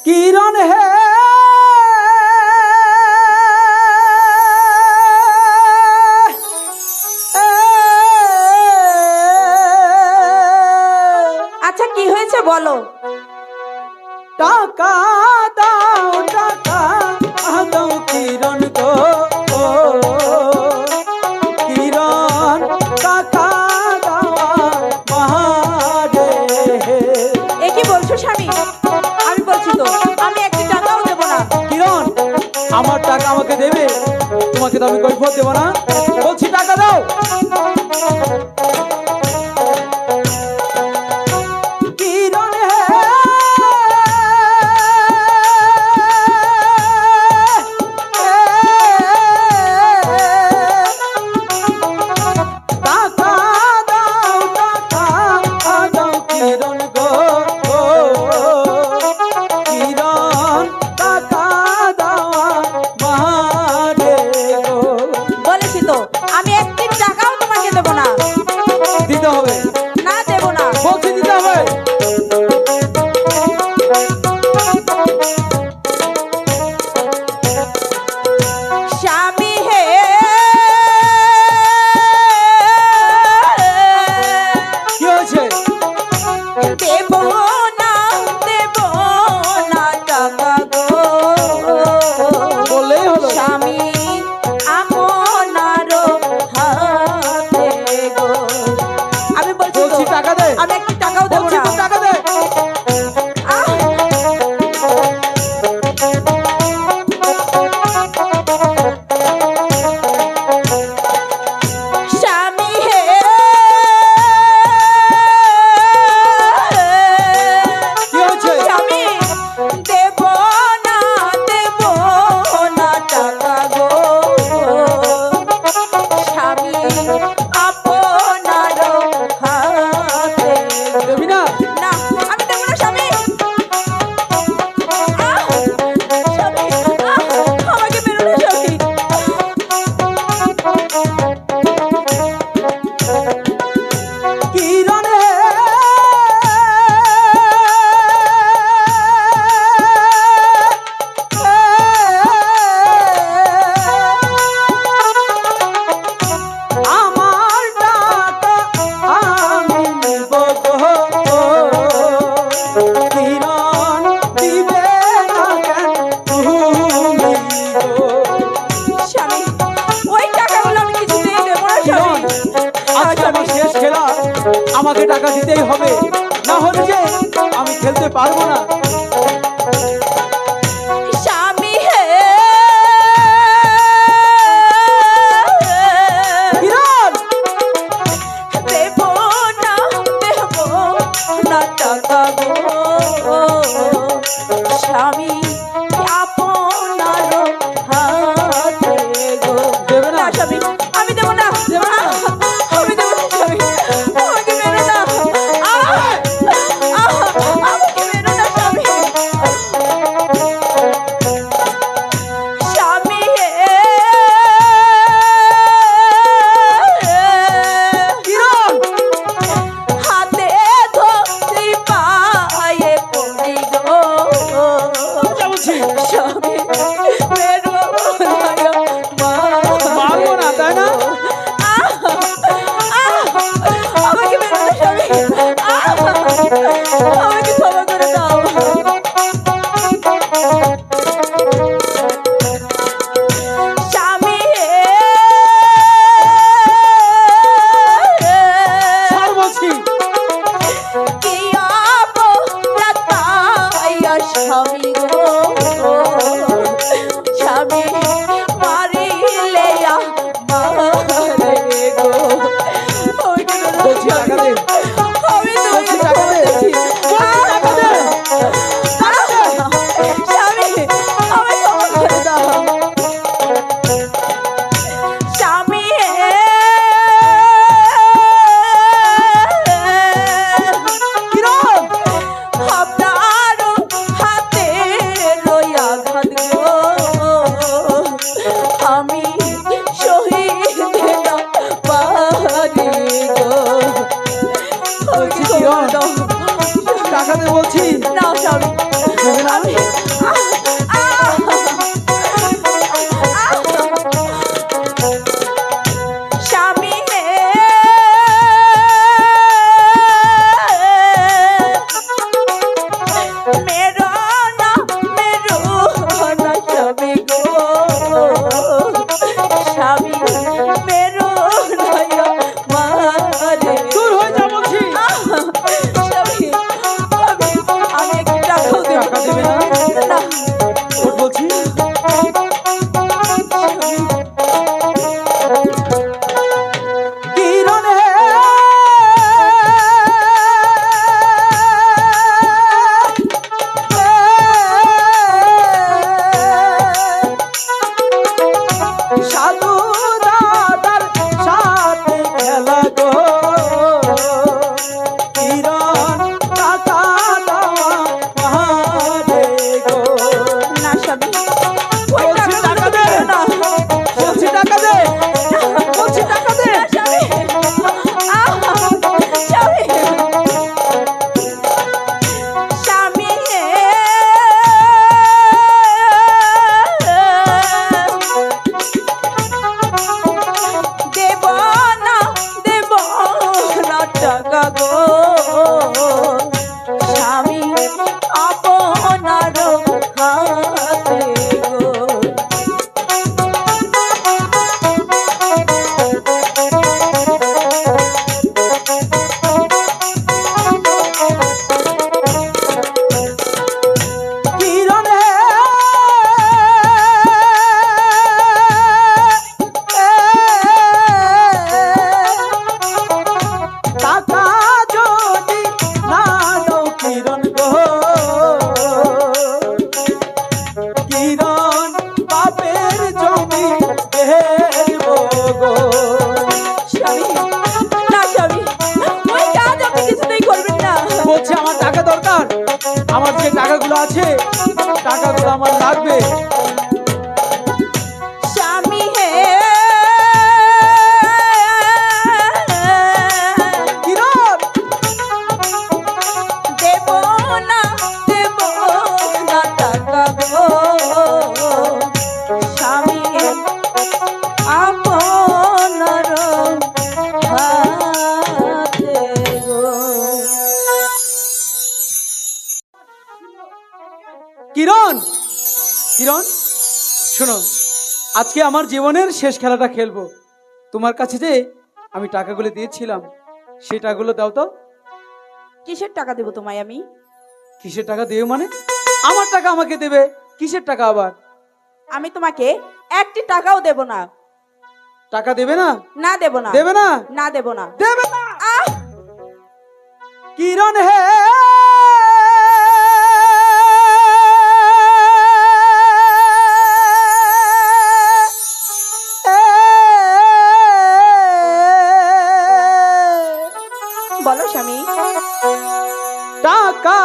किरण है আচ্ছা কি হয়েছে বলো। টাকা দাও টাকা দাও কিরণ গো কিরণ টাকা দাও মারে। এ কি বলছো স্বামী? আমি বলছি তো আমি একটি টাকাও দেব না। কিরণ আমার টাকা আমাকে দেবে, তোমাকে তো আমি কৈফিয়ত দেব না, বলছি টাকা দাও। দিতে হবে না দেব না, বলছি দিতে হবে। স্বামী হে কি হয়েছে? দেব না দেব না টাকা গো, বললেই হলো। স্বামী আপনার হাতে গো। আমি বলছি টাকা দে, আমি একটি টাকাও দেব না। টাকা দে। স্বামী হে কি হয়েছে? স্বামী দেব না টাকা গো, স্বামী আপনার হাতে। দেবি না? না আমি দেব না স্বামী। স্বামী আমাকে বেরো না স্বামী। কিরণ আমার টাকা আমি নিব গো, কিরণ দিবে না কেন তুমি গো। স্বামী ওই টাকাগুলো আমি কিছুতেই দেব না কিরণ স্বামী। আজকে আমার শেষ খেলা, আমাকে টাকা দিতেই হবে, না হলে যে আমি খেলতে পারবো না। স্বামী হে কিরণ দেব না টাকা গো, স্বামী আপনার হাতে গো। দেবে না? না স্বামী আমি দেব না, আমি দেব না স্বামী। আমাকে মেরো না, আমাকে মেরো না স্বামী। স্বামী কিরণ হাতে ধরি পায়ে পড়ি গো, বলছি স্বামী মেরো না, মারবো না, তাই না? আমাকে মেরো না স্বামী, আমাকে ক্ষমা করে দাও। স্বামী ছাড় বলছি। কি অপরাধ পাইয়া স্বামী গো, স্বামী মারিলে মারে গো। বলছি টাকা দে, আমি বলছি টাকা দে, বলছি টাকা দে। স্বামী আমাকে ক্ষমা করে দাও। স্বামী কিরণ আপনার হাতে রইয়া ঘাত গো, আমি শহীদ না পারি গো। বলছি কিরণ টাকা দে বলছি। না স্বামী দেবে না? আমি আমার যে টাকাগুলো আছে টাকাগুলো আমার লাগবে। স্বামী হে কিরণ দেব না টাকা গো স্বামী আপনার হাতে গো। কিরণ কিরণ শোনো, আজকে আমার জীবনের শেষ খেলাটা খেলবো। তোমার কাছে যে আমি টাকাগুলো দিয়েছিলাম সেই টাকাগুলো দাও তো। কিসের টাকা দেবো তোমায় আমি? কিসের টাকা দেবে মানে? আমার টাকা আমাকে দেবে, কিসের টাকা আবার? আমি তোমাকে একটি টাকাও দেব না। টাকা দেবে না? না দেব না। দেবে না? না দেব না। দেবে না? আহ কিরণ হে বলো স্বামী। টাকা